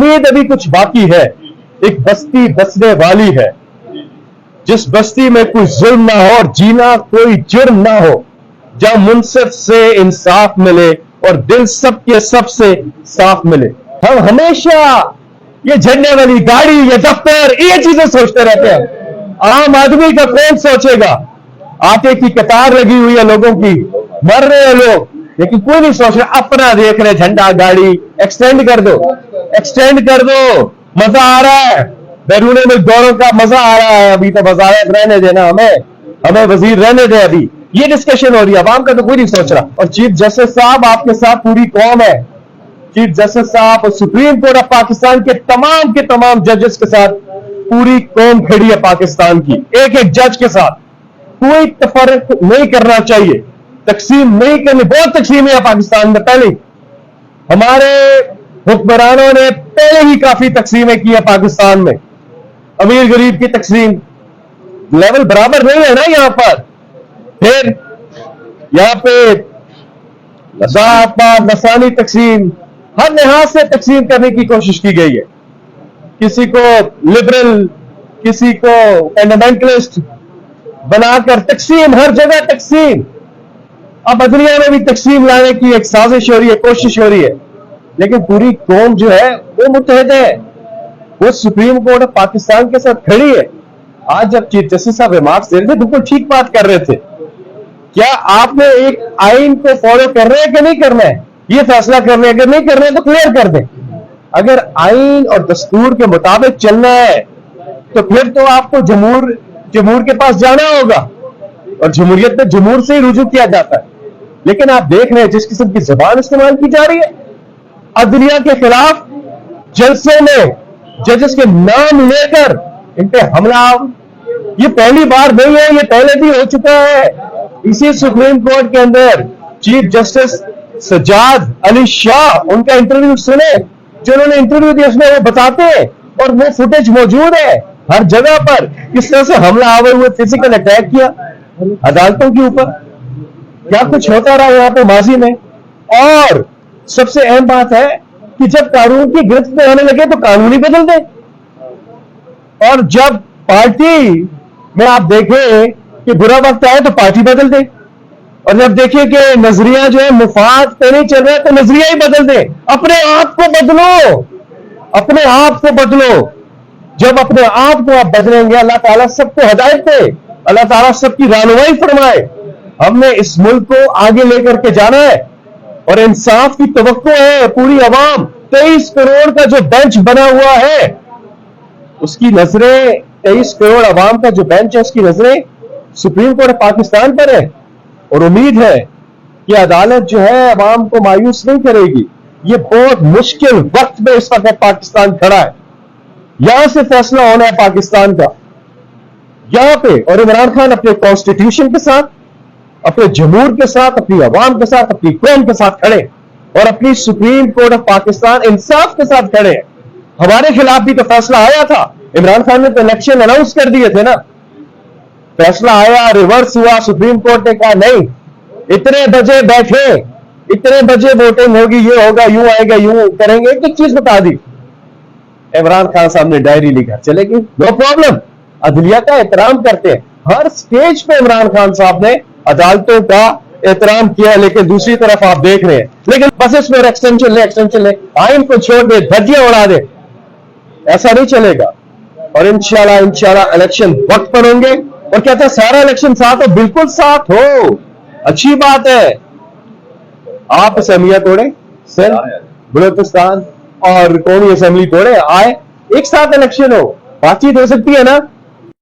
उम्मीद अभी कुछ बाकी है। एक बस्ती बसने वाली है, जिस बस्ती में कोई जुल्म ना हो और जीना कोई जुर्म ना हो, जहां मुनसिफ से इंसाफ मिले और दिल सबके सबसे साफ मिले। हम हमेशा ये झंडे वाली गाड़ी, ये दफ्तर, ये चीजें सोचते रहते हैं। आम आदमी का कौन सोचेगा? आटे की कतार लगी हुई है लोगों की, मर रहे हैं लोग, लेकिन कोई नहीं सोच रहा। अपना देख रहे, झंडा गाड़ी एक्सटेंड कर दो, एक्सटेंड कर दो, मजा आ रहा है, बैरूने में दौरों का मजा आ रहा है। अभी तो वजारत रहने देना, हमें वजीर रहने दे। अभी ये डिस्कशन हो रही है, अवाम का तो कोई नहीं सोच रहा। और चीफ जस्टिस साहब, आपके साथ पूरी कौम है। चीफ जस्टिस साहब और सुप्रीम कोर्ट ऑफ पाकिस्तान के तमाम जजेस के साथ पूरी कौम खड़ी है पाकिस्तान की, एक एक जज के साथ। कोई तफर्क नहीं करना चाहिए, तकसीम नहीं करनी। बहुत तकसीम है पाकिस्तान में, पहले हमारे हुक्मरानों ने पहले ही काफी तकसीमें की है पाकिस्तान में। अमीर गरीब की तकसीम, लेवल बराबर नहीं है ना यहां पर। फिर यहां पे नसानी तकसीम, हर लिहाज से तकसीम करने की कोशिश की गई है। किसी को लिबरल, किसी को फंडामेंटलिस्ट बनाकर तकसीम, हर जगह तकसीम। अब अदलिया में भी तकसीम लाने की एक साजिश हो रही है, कोशिश हो रही है, लेकिन पूरी कौम जो है वो मुत्तहद है, वो सुप्रीम कोर्ट ऑफ पाकिस्तान के साथ खड़ी है। आज जब चीफ जस्टिस साहब रिमार्क्स दे रहे थे, बिल्कुल ठीक बात कर रहे थे। क्या आपने एक आइन को फॉलो कर रहे हैं कि नहीं करना है, ये फैसला कर रहे हैं। अगर नहीं कर रहे हैं तो क्लियर कर दें। अगर आइन और दस्तूर के मुताबिक चलना है तो फिर तो आपको जमूर के पास जाना होगा, और जमहूरियत में जमूर से ही रुजू किया जाता है। लेकिन आप देख रहे हैं जिस किस्म की जबान इस्तेमाल की जा रही है अदलिया के खिलाफ, जलसे में जजेस के नाम लेकर इन पे हमला, ये पहली बार नहीं है, ये पहले भी हो चुका है। इसी सुप्रीम कोर्ट के अंदर चीफ जस्टिस सज्जाद अली शाह, उनका इंटरव्यू सुने, जो उन्होंने इंटरव्यू दिया उसमें वो बताते हैं, और वो फुटेज मौजूद है हर जगह पर, किस तरह से हमला आवे हुए, फिजिकल अटैक किया अदालतों के ऊपर, क्या कुछ होता रहा यहाँ पे माजी में। और सबसे अहम बात है कि जब कानून की गिरफ्त में होने लगे तो कानून ही बदल दे, और जब पार्टी में आप देखें कि बुरा वक्त आए तो पार्टी बदल दे, और जब देखें कि नजरिया जो है मुफाद पे नहीं चल रहा है तो नजरिया ही बदल दे। अपने आप को बदलो, अपने आप को बदलो। जब अपने आप को आप बदलेंगे, अल्लाह ताला सबको हिदायत दे, अल्लाह ताला सबकी रहनुमाई फरमाए। हमने इस मुल्क को आगे लेकर के जाना है, और इंसाफ की तवक्को है। पूरी अवाम 23 करोड़ का जो बेंच बना हुआ है, उसकी नजरें, 23 करोड़ अवाम का जो बेंच है उसकी नजरें सुप्रीम कोर्ट ऑफ पाकिस्तान पर है। और उम्मीद है कि अदालत जो है अवाम को मायूस नहीं करेगी। ये बहुत मुश्किल वक्त में इस वक्त पाकिस्तान खड़ा है, यहां से फैसला होना है पाकिस्तान का, यहां पे। और इमरान खान अपने कॉन्स्टिट्यूशन के साथ, अपने जमहूर के साथ, अपनी अवाम के साथ, अपनी कौम के साथ खड़े, और अपनी सुप्रीम कोर्ट ऑफ पाकिस्तान इंसाफ के साथ खड़े हैं। हमारे खिलाफ भी तो फैसला आया था, इमरान खान ने तो इलेक्शन अनाउंस कर दिए थे ना, फैसला आया, रिवर्स हुआ, सुप्रीम कोर्ट ने कहा नहीं, इतने बजे बैठे, इतने बजे वोटिंग होगी, ये होगा, यूं आएगा, यूं करेंगे, एक चीज बता दी। इमरान खान साहब ने डायरी लिखा, चले गए, नो प्रॉब्लम। अदलिया का एहतराम करते हैं, हर स्टेज पे इमरान खान साहब ने अदालतों का एहतराम किया। लेकिन दूसरी तरफ आप देख रहे हैं, लेकिन बस इसमें एक्सटेंशन ले, आइन को छोड़ दे, धज्जियां उड़ा दे, ऐसा नहीं चलेगा। और इंशाल्लाह इलेक्शन वक्त पर होंगे। और कहता है सारा इलेक्शन साथ हो, बिल्कुल साथ हो, अच्छी बात है। आप असेंबलियां तोड़े, सिंध, बलूचिस्तान और कौमी असेंबली तोड़े, आए, एक साथ इलेक्शन हो, बातचीत हो सकती है ना।